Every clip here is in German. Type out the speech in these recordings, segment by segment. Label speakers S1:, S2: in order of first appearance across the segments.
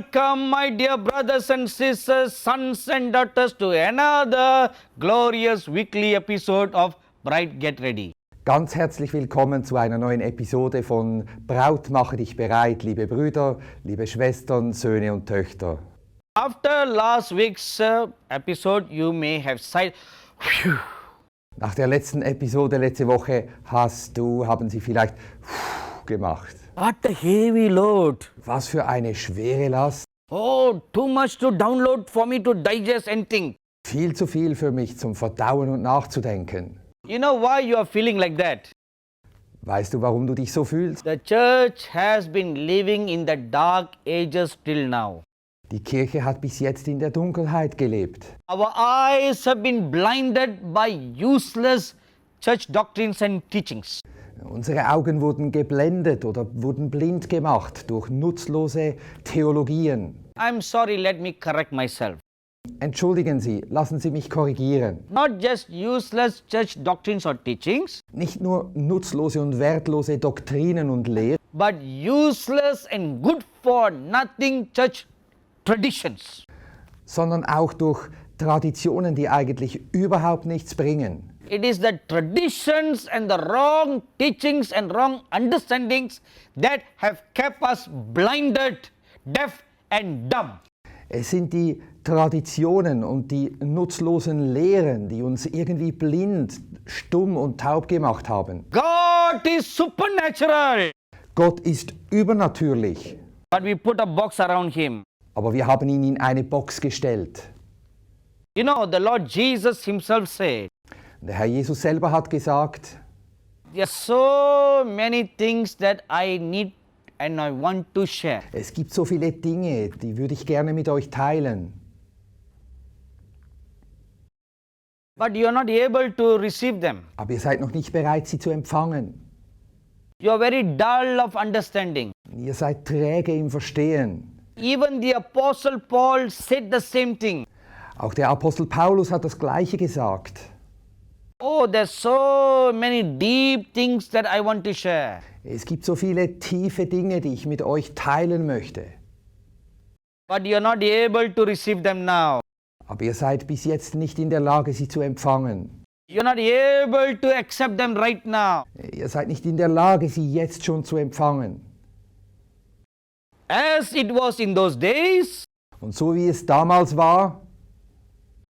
S1: Welcome, my dear brothers and sisters, sons and daughters, to another glorious weekly episode of Bride Get Ready.
S2: Ganz herzlich willkommen zu einer neuen Episode von Braut, mache dich bereit, liebe Brüder, liebe Schwestern, Söhne und Töchter.
S1: After last week's episode, you may have sighed, "Phew."
S2: Nach der letzten Episode letzte Woche haben Sie vielleicht gemacht.
S1: What a heavy load.
S2: Was für eine schwere Last.
S1: Oh, too much to download for me to digest and think.
S2: Viel zu viel für mich zum Verdauen und Nachzudenken.
S1: You know why you are feeling like that?
S2: Weißt du, warum du dich so fühlst?
S1: The church has been living in the dark ages till now.
S2: Die Kirche hat bis jetzt in der Dunkelheit gelebt.
S1: Our eyes have been blinded by useless church doctrines and teachings.
S2: Unsere Augen wurden geblendet oder wurden blind gemacht durch nutzlose Theologien.
S1: I'm sorry, let me correct myself.
S2: Entschuldigen Sie, lassen Sie mich korrigieren.
S1: Not just useless church doctrines or teachings,
S2: Nicht nur nutzlose und wertlose Doktrinen und Lehren,
S1: but useless and good for nothing church traditions.
S2: sondern auch durch Traditionen, die eigentlich überhaupt nichts bringen.
S1: It is the traditions and the wrong teachings and wrong understandings that have kept us blinded, deaf and dumb.
S2: Es sind die Traditionen und die nutzlosen Lehren, die uns irgendwie blind, stumm und taub gemacht haben.
S1: God is supernatural,
S2: Gott ist übernatürlich,
S1: but we put a box around him.
S2: aber wir haben ihn in eine Box gestellt.
S1: You know, the Lord Jesus himself said,
S2: Der Herr Jesus selber hat gesagt,
S1: there are so many things that I need and I want to share.
S2: es gibt so viele Dinge, die würde ich gerne mit euch teilen.
S1: But you are not able to receive them.
S2: Aber ihr seid noch nicht bereit, sie zu empfangen.
S1: You are very dull of understanding.
S2: Ihr seid träge im Verstehen.
S1: Even the Apostle Paul said the same thing.
S2: Auch der Apostel Paulus hat das Gleiche gesagt.
S1: Oh, there's so many deep things that I want to share.
S2: Es gibt so viele tiefe Dinge, die ich mit euch teilen möchte.
S1: But you are not able to receive them now.
S2: Aber ihr seid bis jetzt nicht in der Lage, sie zu empfangen.
S1: You are not able to accept them right now.
S2: Ihr seid nicht in der Lage, sie jetzt schon zu empfangen.
S1: As it was in those days,
S2: Und so wie es damals war,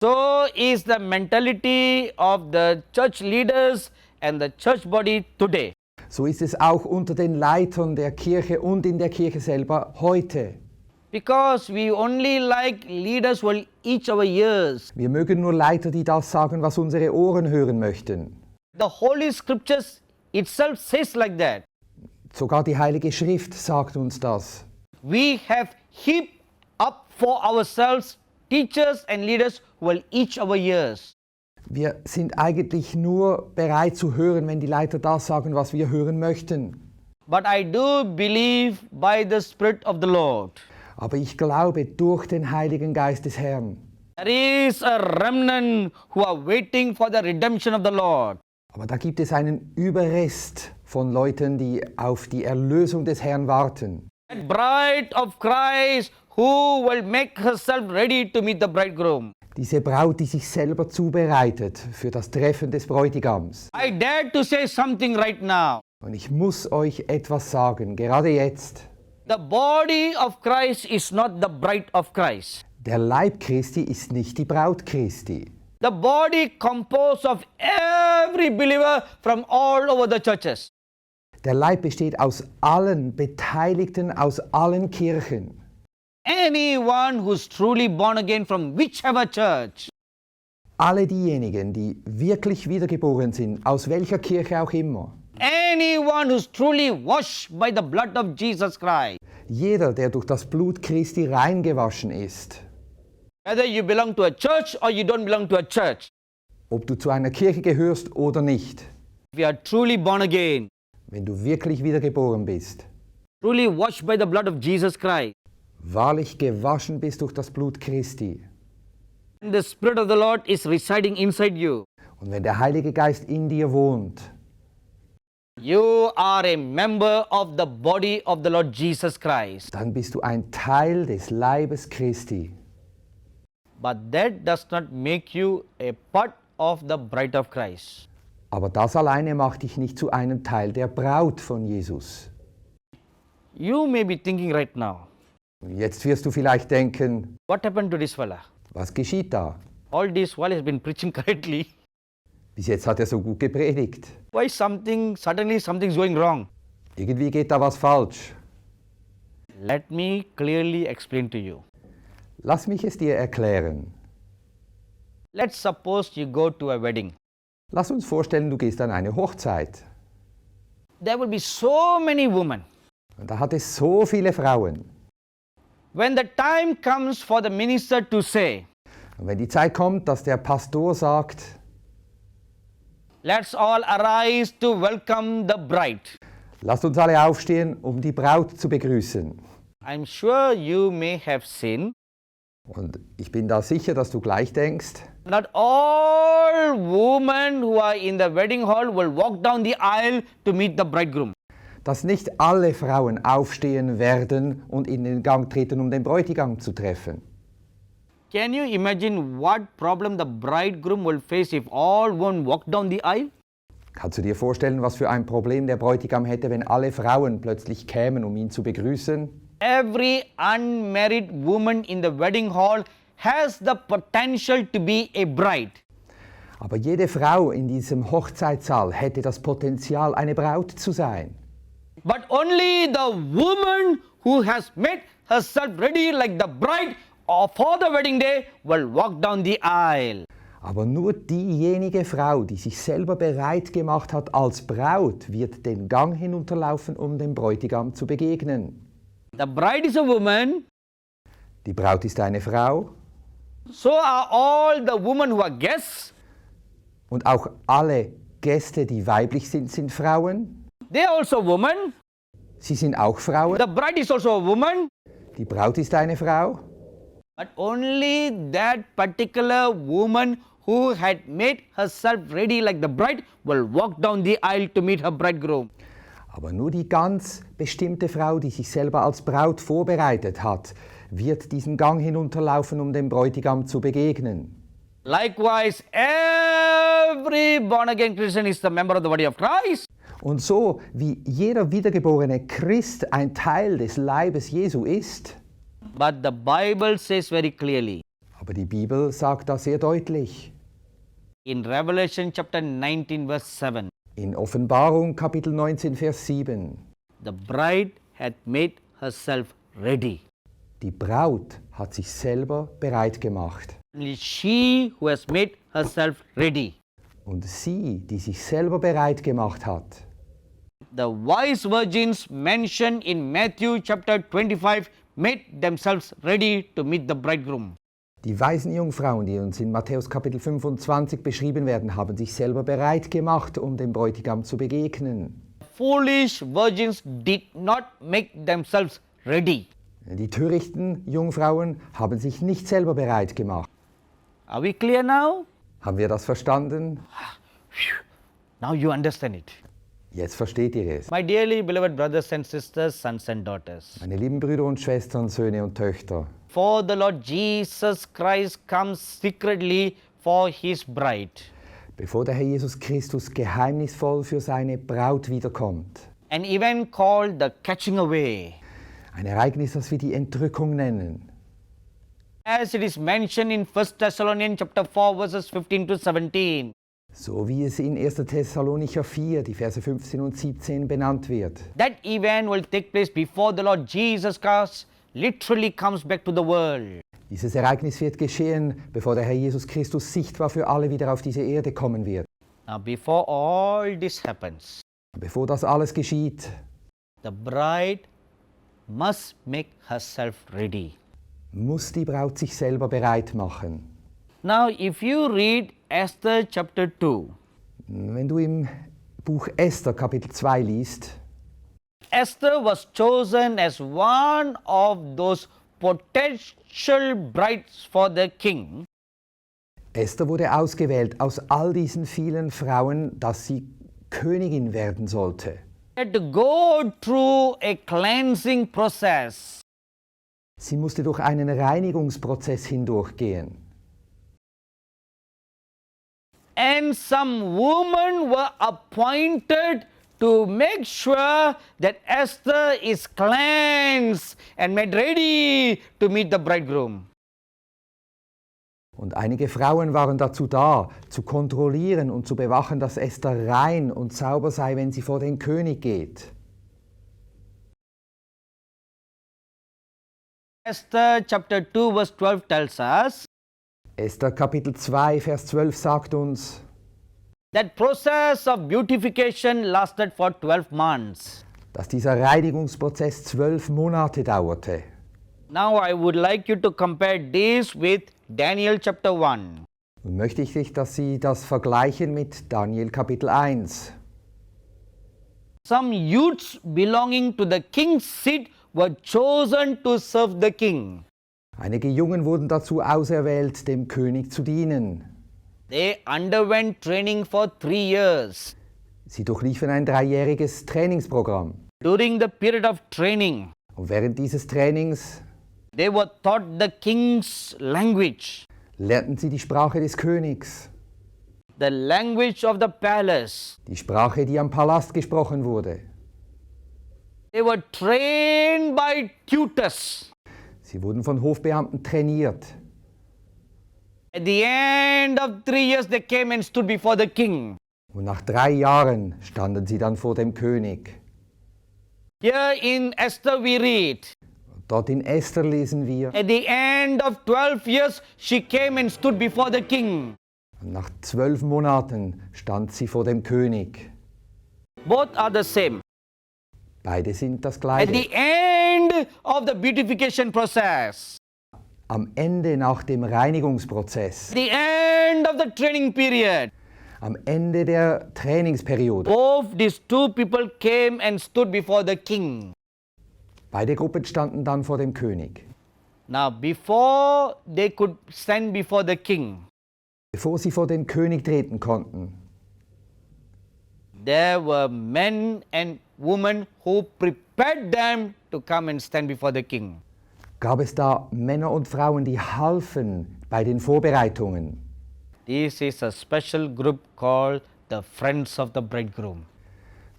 S1: so is the mentality of the church leaders and the church body today.
S2: so ist es auch unter den Leitern der Kirche und in der Kirche selber heute.
S1: Because we only like leaders who will each our ears.
S2: Wir mögen nur Leiter, die das sagen, was unsere Ohren hören möchten.
S1: The Holy Scriptures itself says like that.
S2: Sogar die Heilige Schrift sagt uns das.
S1: We have heaped up for ourselves teachers and leaders who will each our ears.
S2: Wir sind eigentlich nur bereit zu hören, wenn die Leiter das sagen, was wir hören möchten.
S1: But I do believe by the Spirit of the Lord,
S2: Aber ich glaube, durch den Heiligen Geist des Herrn,
S1: there is a remnant who are waiting for the redemption of the Lord.
S2: aber da gibt es einen Überrest von Leuten, die auf die Erlösung des Herrn warten.
S1: That bride of Christ who will make herself ready to meet the bridegroom.
S2: Diese Braut, die sich selber zubereitet für das Treffen des Bräutigams.
S1: I dare to say something right now.
S2: Und ich muss euch etwas sagen, gerade jetzt.
S1: The body of Christ is not the bride of Christ.
S2: Der Leib Christi ist nicht die Braut Christi.
S1: The body composed of every believer from all over the churches.
S2: Der Leib besteht aus allen Beteiligten, aus allen Kirchen.
S1: Anyone who's truly born again from whichever church.
S2: Alle diejenigen, die wirklich wiedergeboren sind, aus welcher Kirche auch immer.
S1: Anyone who's truly washed by the blood of Jesus Christ.
S2: Jeder, der durch das Blut Christi reingewaschen ist.
S1: Whether you belong to a church or you don't belong to a church.
S2: Ob du zu einer Kirche gehörst oder nicht.
S1: If you are truly born again,
S2: Wenn du wirklich wiedergeboren bist.
S1: truly washed by the blood of Jesus Christ,
S2: Wahrlich gewaschen bist durch das Blut Christi.
S1: and the Spirit of the Lord is residing inside you.
S2: Und wenn der Heilige Geist in dir wohnt,
S1: You are a member of the body of the Lord Jesus Christ.
S2: dann bist du ein Teil des Leibes Christi.
S1: But that does not make you a part of the bride of Christ.
S2: Aber das alleine macht dich nicht zu einem Teil der Braut von Jesus.
S1: You may be thinking right now,
S2: Jetzt wirst du vielleicht denken,
S1: what happened to this fella?
S2: was geschieht da?
S1: All this while he has been preaching correctly.
S2: Bis jetzt hat er so gut gepredigt.
S1: Why suddenly something's going wrong?
S2: Irgendwie geht da was falsch.
S1: Let me clearly explain to you.
S2: Lass mich es dir erklären.
S1: Let's suppose you go to a wedding.
S2: Lass uns vorstellen, du gehst an eine Hochzeit.
S1: There will be so many women.
S2: Und da hat es so viele Frauen.
S1: When the time comes for the minister to say,
S2: Und wenn die Zeit kommt, dass der Pastor sagt,
S1: let's all arise to welcome the bride,
S2: lasst uns alle aufstehen, um die Braut zu begrüßen.
S1: I'm sure you may have seen
S2: Und ich bin da sicher, dass du gleich denkst,
S1: not all women who are in the wedding hall will walk down the aisle to meet the bridegroom.
S2: dass nicht alle Frauen aufstehen werden und in den Gang treten, um den Bräutigam zu treffen.
S1: Can you imagine what problem the bridegroom will face if all women walk down the aisle?
S2: Kannst du dir vorstellen, was für ein Problem der Bräutigam hätte, wenn alle Frauen plötzlich kämen, um ihn zu begrüßen?
S1: Every unmarried woman in the wedding hall has the potential to be a bride.
S2: Aber jede Frau in diesem Hochzeitssaal hätte das Potenzial, eine Braut zu sein.
S1: But only the woman who has made herself ready like the bride for the wedding day will walk down the aisle.
S2: Aber nur diejenige Frau, die sich selber bereit gemacht hat als Braut, wird den Gang hinunterlaufen, um dem Bräutigam zu begegnen.
S1: The bride is a woman,
S2: Die Braut ist eine Frau
S1: so are all the women who are guests.
S2: und auch alle Gäste, die weiblich sind, sind Frauen.
S1: They are also women.
S2: Sie sind auch Frauen.
S1: The bride is also a woman.
S2: Die Braut ist eine Frau.
S1: But only that particular woman who had made herself ready like the bride will walk down the aisle to meet her bridegroom.
S2: Aber nur die ganz bestimmte Frau, die sich selber als Braut vorbereitet hat, wird diesen Gang hinunterlaufen, um dem Bräutigam zu begegnen.
S1: Likewise, every born-again Christian is the member of the body of Christ.
S2: Und so wie jeder wiedergeborene Christ ein Teil des Leibes Jesu ist,
S1: But the Bible says very clearly
S2: aber die Bibel sagt das sehr deutlich.
S1: in Revelation chapter 19 verse 7,
S2: In Offenbarung Kapitel 19, Vers 7.
S1: the bride had made herself ready.
S2: Die Braut hat sich selber bereit gemacht.
S1: Only she who has made herself ready.
S2: Und sie, die sich selber bereit gemacht hat,
S1: The wise virgins mentioned in Matthew chapter 25 made themselves ready to meet the bridegroom.
S2: die weisen Jungfrauen, die uns in Matthäus Kapitel 25 beschrieben werden, haben sich selber bereit gemacht, um dem Bräutigam zu begegnen.
S1: Foolish virgins did not make themselves ready.
S2: Die törichten Jungfrauen haben sich nicht selber bereit gemacht.
S1: Are we clear now?
S2: Haben wir das verstanden?
S1: Now you understand it.
S2: Jetzt versteht ihr es.
S1: My dearly beloved brothers and sisters, sons and daughters.
S2: Meine lieben Brüder und Schwestern, Söhne und Töchter,
S1: For the Lord Jesus Christ comes secretly for his bride.
S2: bevor der Herr Jesus Christus geheimnisvoll für seine Braut wiederkommt,
S1: An event called the catching away.
S2: ein Ereignis, das wir die Entrückung nennen,
S1: As it is mentioned in 1 Thessalonians chapter 4 verses 15 to 17.
S2: so wie es in 1. Thessalonicher 4, die Verse 15 und 17 benannt wird.
S1: That event will take place before the Lord Jesus Christ literally comes back to the world.
S2: Dieses Ereignis wird geschehen, bevor der Herr Jesus Christus sichtbar für alle wieder auf diese Erde kommen wird.
S1: Now before all this happens,
S2: Bevor das alles geschieht,
S1: the bride must make herself ready.
S2: muss die Braut sich selber bereit machen.
S1: Now if you read Esther chapter 2,
S2: Wenn du im Buch Esther Kapitel 2 liest,
S1: Esther was chosen as one of those potential brides for the king.
S2: Esther wurde ausgewählt aus all diesen vielen Frauen, dass sie Königin werden sollte.
S1: Had to go through a cleansing process.
S2: Sie musste durch einen Reinigungsprozess hindurchgehen.
S1: And some women were appointed to make sure that Esther is cleansed and made ready to meet the bridegroom.
S2: Und einige Frauen waren dazu da, zu kontrollieren und zu bewachen, dass Esther rein und sauber sei, wenn sie vor den König geht.
S1: Esther chapter 2 verse 12 tells us
S2: Esther Kapitel 2, Vers 12 sagt uns,
S1: that process of beautification lasted for 12 months.
S2: dass dieser Reinigungsprozess 12 Monate dauerte.
S1: Now I would like you to compare this with Daniel chapter 1.
S2: Nun möchte ich dich, dass Sie das vergleichen mit Daniel Kapitel 1.
S1: Some youths belonging to the king's seat were chosen to serve the king.
S2: Einige Jungen wurden dazu auserwählt, dem König zu dienen.
S1: They underwent training for 3 years.
S2: Sie durchliefen ein 3-jähriges Trainingsprogramm.
S1: During the period of training,
S2: Und während dieses Trainings
S1: they were taught the king's language,
S2: lernten sie die Sprache des Königs,
S1: the language of the palace.
S2: die Sprache, die am Palast gesprochen wurde.
S1: They were trained by tutors.
S2: Sie wurden von Hofbeamten trainiert.
S1: At the end of 3 years, they came and stood before the king.
S2: Und nach 3 Jahren standen sie dann vor dem König.
S1: Here in Esther we read,
S2: Dort in Esther lesen wir,
S1: at the end of 12 years, she came and stood before the king.
S2: nach 12 Monaten stand sie vor dem König.
S1: Both are the same.
S2: Beide sind das
S1: At
S2: Gleiche.
S1: the end of the beautification process,
S2: Am Ende nach dem Reinigungsprozess,
S1: at the end of the training period,
S2: am Ende der Trainingsperiode,
S1: both these two people came and stood before the king.
S2: beide Gruppen standen dann vor dem König.
S1: Now, before they could stand before the king,
S2: Bevor sie vor den König treten konnten,
S1: there were men and women who prepared them to come and stand before the king.
S2: gab es da Männer und Frauen, die halfen bei den Vorbereitungen.
S1: This is a special group called the Friends of the Bridegroom.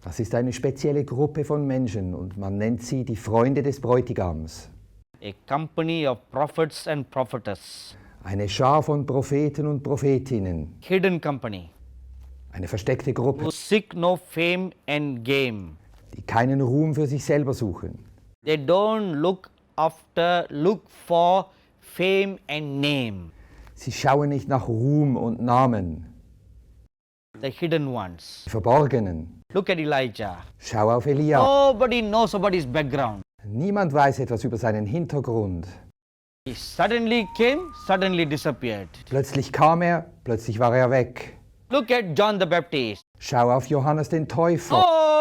S2: Das ist eine spezielle Gruppe von Menschen und man nennt sie die Freunde des Bräutigams.
S1: A company of prophets and prophetess.
S2: Eine Schar von Propheten und Prophetinnen.
S1: Hidden company.
S2: Eine versteckte Gruppe,
S1: Who seek no fame and game.
S2: die keinen Ruhm für sich selber suchen.
S1: They don't look for fame and name.
S2: Sie schauen nicht nach Ruhm und Namen.
S1: The hidden ones.
S2: Die Verborgenen.
S1: Look at Elijah.
S2: Schau auf Elia.
S1: Nobody knows about his background.
S2: Niemand weiß etwas über seinen Hintergrund.
S1: He suddenly came, suddenly disappeared.
S2: Plötzlich kam er, plötzlich war er weg.
S1: Look at John the Baptist.
S2: Schau auf Johannes den Täufer.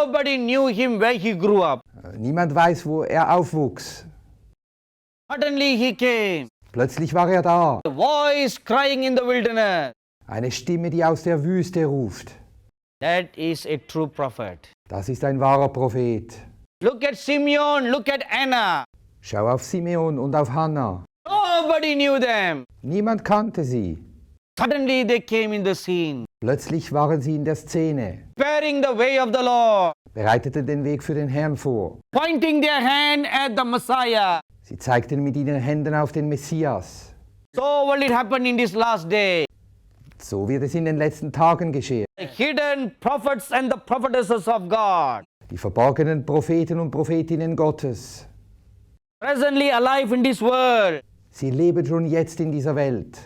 S1: Nobody knew him where he grew up.
S2: Niemand weiß, wo er aufwuchs.
S1: Suddenly he came.
S2: Plötzlich war er da.
S1: A voice crying in the wilderness.
S2: Eine Stimme, die aus der Wüste ruft.
S1: That is a true prophet.
S2: Das ist ein wahrer Prophet.
S1: Look at Simeon, look at Anna.
S2: Schau auf Simeon und auf Hannah.
S1: Nobody knew them.
S2: Niemand kannte sie.
S1: Suddenly they came in the scene,
S2: Plötzlich waren sie in der Szene,
S1: preparing the way of the Lord,
S2: bereiteten den Weg für den Herrn vor.
S1: pointing their hand at the Messiah.
S2: Sie zeigten mit ihren Händen auf den Messias.
S1: So will it happen in this last day.
S2: So wird es in den letzten Tagen geschehen.
S1: The hidden prophets and the prophetesses of God,
S2: Die verborgenen Propheten und Prophetinnen Gottes,
S1: presently alive in this world,
S2: sie leben schon jetzt in dieser Welt.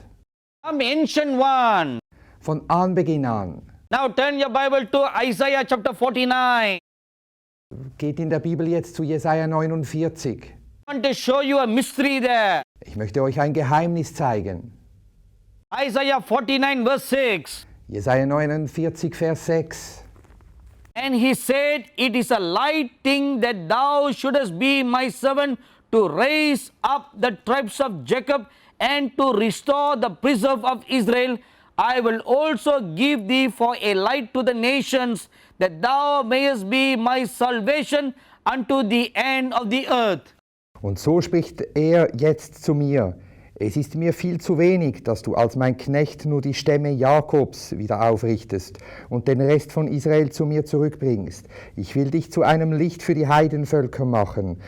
S1: some ancient one.
S2: Von Anbeginn an.
S1: Now turn your Bible to Isaiah chapter 49.
S2: Geht in der Bibel jetzt zu Jesaja 49.
S1: I want to show you a mystery there.
S2: Ich möchte euch ein Geheimnis zeigen.
S1: Isaiah 49 verse 6.
S2: Jesaja 49, Vers 6.
S1: And he said, it is a light thing that thou shouldest be my servant to raise up the tribes of Jacob and to restore the preserve of Israel. I will also give thee for a light to the nations, that thou mayest be my salvation unto the end of the earth.
S2: Und so spricht er jetzt zu mir: Es ist mir viel zu wenig, dass du als mein Knecht nur die Stämme Jakobs wieder aufrichtest und den Rest von Israel zu mir zurückbringst. Ich will dich zu einem Licht für die Heidenvölker machen,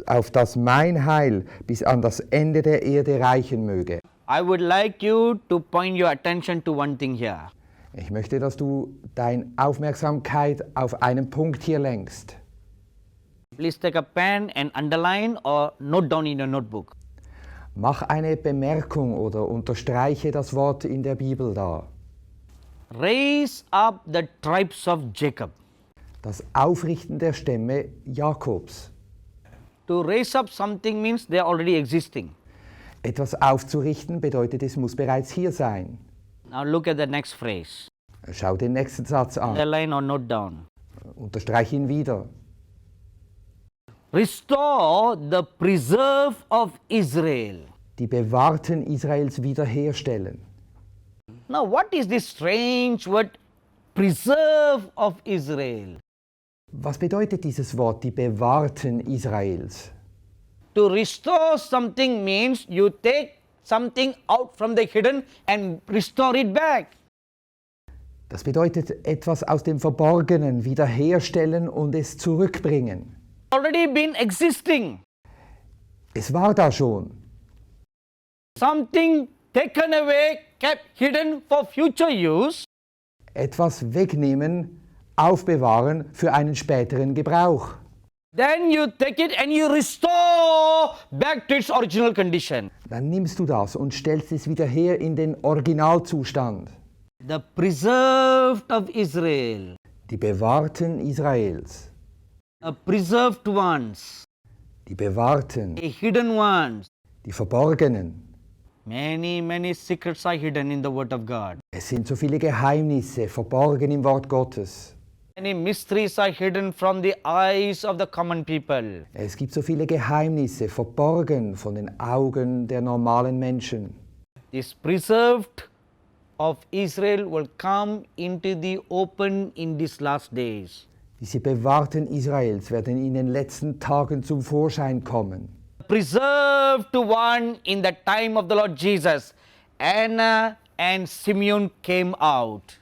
S2: auf das mein Heil bis an das Ende der Erde reichen möge.
S1: I would like you to point your attention to one thing here.
S2: Ich möchte, dass du deine Aufmerksamkeit auf einen Punkt hier lenkst.
S1: Please take a pen and underline or note down in your notebook.
S2: Mach eine Bemerkung oder unterstreiche das Wort in der Bibel da.
S1: Raise up the tribes of Jacob.
S2: Das Aufrichten der Stämme Jakobs.
S1: To raise up something means they are already existing.
S2: Etwas aufzurichten bedeutet, es muss bereits hier sein.
S1: Now look at the next phrase.
S2: Schau den nächsten Satz an.
S1: Underline or note down.
S2: Unterstreiche ihn wieder.
S1: Restore the preserve of Israel.
S2: Die Bewahrten Israels wiederherstellen.
S1: Now what is this strange word preserve of Israel?
S2: Was bedeutet dieses Wort, die Bewahrten Israels?
S1: To restore something means you take something out from the hidden and restore it back.
S2: Das bedeutet etwas aus dem Verborgenen wiederherstellen und es zurückbringen.
S1: Already been existing.
S2: Es war da schon.
S1: Something taken away, kept hidden for future use.
S2: Etwas wegnehmen, aufbewahren für einen späteren Gebrauch.
S1: Then you take it and you restore back to its original condition.
S2: Dann nimmst du das und stellst es wieder her in den Originalzustand.
S1: The preserved of Israel.
S2: Die Bewahrten Israels.
S1: The preserved ones.
S2: Die Bewahrten.
S1: The hidden ones.
S2: Die Verborgenen.
S1: Many secrets are hidden in the Word of God.
S2: Es sind so viele Geheimnisse verborgen im Wort Gottes.
S1: Many mysteries are hidden from the eyes of the common people.
S2: Es gibt so viele Geheimnisse verborgen von den Augen der normalen Menschen.
S1: This preserved of Israel will come into the open in these last days.
S2: Diese Bewahrten Israels werden in den letzten Tagen zum Vorschein kommen.
S1: Preserved one in the time of the Lord Jesus, Anna and Simeon came out.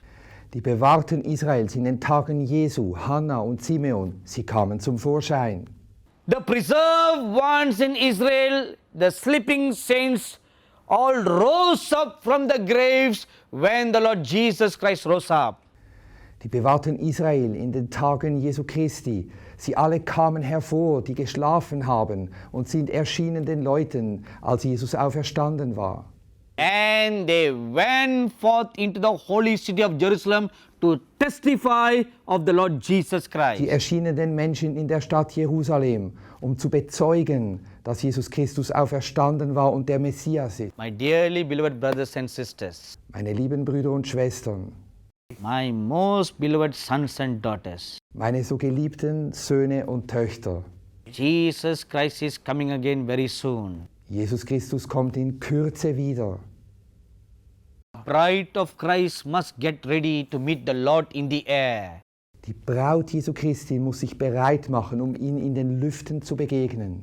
S2: Die Bewahrten Israels in den Tagen Jesu, Hannah und Simeon, sie kamen zum Vorschein.
S1: The preserved ones in Israel, the sleeping saints, all rose up from the graves when the Lord Jesus Christ rose up.
S2: Die Bewahrten Israel in den Tagen Jesu Christi, sie alle kamen hervor, die geschlafen haben und sind erschienen den Leuten, als Jesus auferstanden war.
S1: And they went forth into the holy city of Jerusalem to testify of the Lord Jesus Christ.
S2: Die erschienen den Menschen in der Stadt Jerusalem, um zu bezeugen, dass Jesus Christus auferstanden war und der Messias ist.
S1: My dearly beloved brothers and sisters,
S2: Meine lieben Brüder und Schwestern,
S1: my most beloved sons and daughters,
S2: meine so geliebten Söhne und Töchter,
S1: Jesus Christ is coming again very soon.
S2: Jesus Christus kommt in Kürze wieder.
S1: Bride of Christ must get ready to meet the Lord in the air.
S2: Die Braut Jesu Christi muss sich bereit machen, um ihm in den Lüften zu begegnen.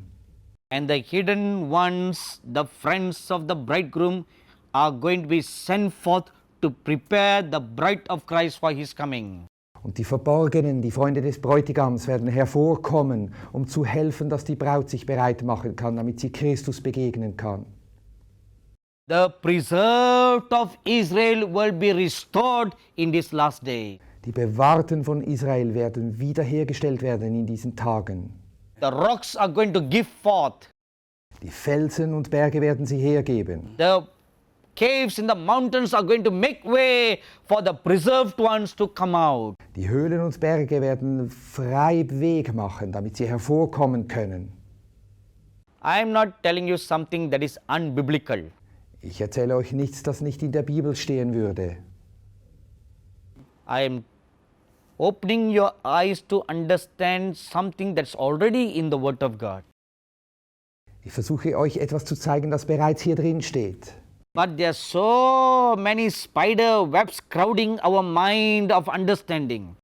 S1: And the hidden ones, the friends of the bridegroom, are going to be sent forth to prepare the bride of Christ for his coming.
S2: Und die Verborgenen, die Freunde des Bräutigams, werden hervorkommen, um zu helfen, dass die Braut sich bereit machen kann, damit sie Christus begegnen kann.
S1: The preserved of Israel will be restored in this last day.
S2: Die Bewahrten von Israel werden wiederhergestellt werden in diesen Tagen.
S1: The rocks are going to give forth.
S2: Die Felsen und Berge werden sie hergeben.
S1: The caves in the mountains are going to make way for the preserved ones to come out.
S2: Die Höhlen und Berge werden frei Weg machen, damit sie hervorkommen können.
S1: I am not telling you something that is unbiblical.
S2: Ich erzähle euch nichts, das nicht in der Bibel stehen würde.
S1: I am opening your eyes to understand something that's already in the Word of God.
S2: Ich versuche euch etwas zu zeigen, das bereits hier drin steht.
S1: But there are so many spider webs crowding our mind of understanding.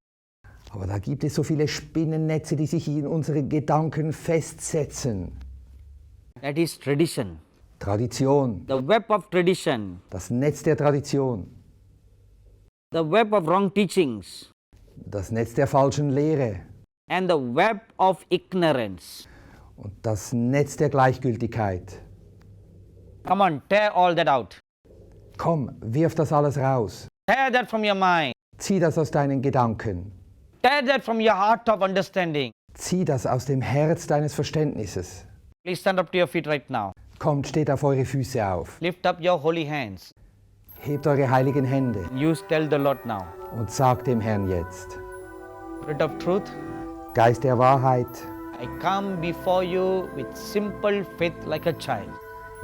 S2: Aber da gibt es so viele Spinnennetze, die sich in unsere Gedanken festsetzen.
S1: That is tradition.
S2: Tradition,
S1: The web of tradition.
S2: das Netz der Tradition,
S1: The web of wrong teachings.
S2: das Netz der falschen Lehre
S1: And the web of ignorance.
S2: und das Netz der Gleichgültigkeit.
S1: Come on, tear all that out.
S2: Komm, wirf das alles raus.
S1: Tear that from your mind.
S2: Zieh das aus deinen Gedanken.
S1: Tear that from your heart of understanding.
S2: Zieh das aus dem Herz deines Verständnisses.
S1: Please stand up to your feet right now.
S2: Kommt, steht auf eure Füße auf.
S1: Lift up your holy hands.
S2: Hebt eure heiligen Hände
S1: You tell the Lord now.
S2: und sagt dem Herrn jetzt:
S1: Spirit of truth,
S2: Geist der Wahrheit,
S1: I come before you with simple faith like a child.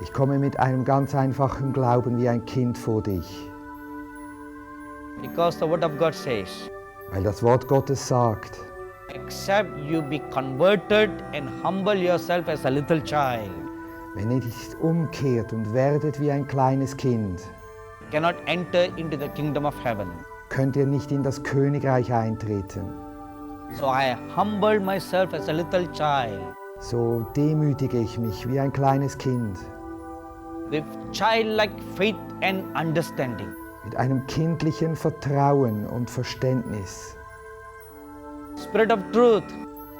S2: ich komme mit einem ganz einfachen Glauben wie ein Kind vor dich.
S1: Because the word of God says,
S2: Weil das Wort Gottes sagt,
S1: except you be converted and humble yourself as a little child,
S2: wenn ihr nicht umkehrt und werdet wie ein kleines Kind,
S1: cannot enter into the kingdom of heaven.
S2: könnt ihr nicht in das Königreich eintreten.
S1: So I humble myself as a little child
S2: So demütige ich mich wie ein kleines Kind,
S1: with childlike faith and understanding.
S2: mit einem kindlichen Vertrauen und Verständnis.
S1: Spirit of truth,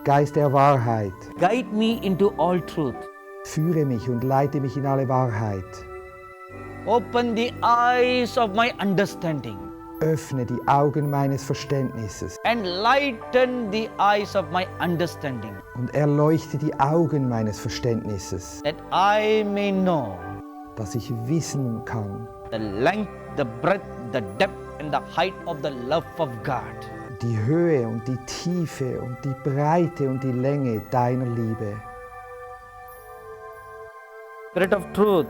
S2: Geist der Wahrheit,
S1: guide me into all truth.
S2: führe mich und leite mich in alle Wahrheit.
S1: Open the eyes of my understanding
S2: Öffne die Augen meines Verständnisses
S1: and lighten the eyes of my understanding,
S2: und erleuchte die Augen meines Verständnisses,
S1: that I may know
S2: dass ich wissen kann,
S1: the length, the breadth, the depth, and the height of the love of God.
S2: die Höhe und die Tiefe und die Breite und die Länge deiner Liebe.
S1: Spirit of truth,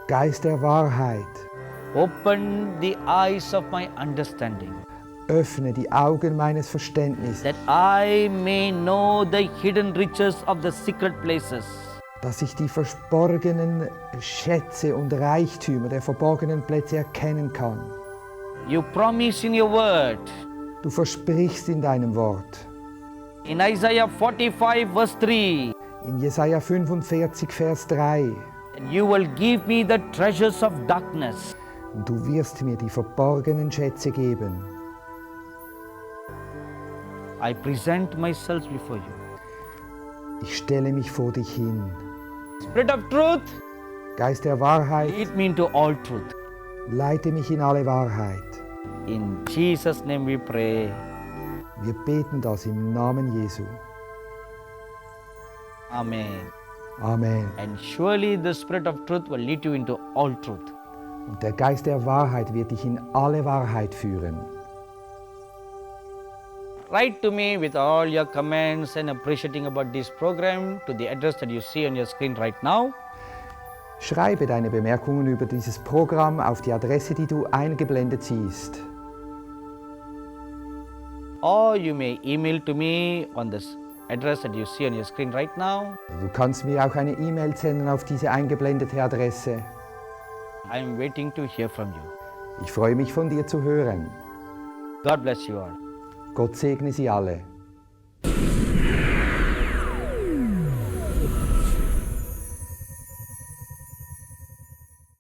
S2: Geist der Wahrheit,
S1: open the eyes of my understanding,
S2: öffne die Augen meines Verständnisses,
S1: that I may know the hidden riches of the secret places,
S2: dass ich die verborgenen Schätze und Reichtümer der verborgenen Plätze erkennen kann.
S1: You promise in your word,
S2: Du versprichst in deinem Wort,
S1: in Isaiah 45 verse 3,
S2: in Jesaja 45, Vers 3,
S1: that you will give me the treasures of darkness.
S2: und du wirst mir die verborgenen Schätze geben.
S1: I present myself before you.
S2: Ich stelle mich vor dich hin.
S1: Spirit of truth,
S2: Geist der Wahrheit,
S1: lead me into all truth.
S2: leite mich in alle Wahrheit.
S1: In Jesus' name we pray.
S2: Wir beten das im Namen Jesu.
S1: Amen.
S2: Amen.
S1: And surely the Spirit of truth will lead you into all truth.
S2: Und der Geist der Wahrheit wird dich in alle Wahrheit führen.
S1: Write to me with all your comments and appreciating about this program to the address that you see on your screen right now.
S2: Schreibe deine Bemerkungen über dieses Programm auf die Adresse, die du eingeblendet siehst.
S1: Or you may email to me on this address that you see on your screen right now.
S2: Du kannst mir auch eine E-Mail senden auf diese eingeblendete Adresse.
S1: I am waiting to hear from you.
S2: Ich freue mich, von dir zu hören.
S1: God bless you all.
S2: Gott segne sie alle.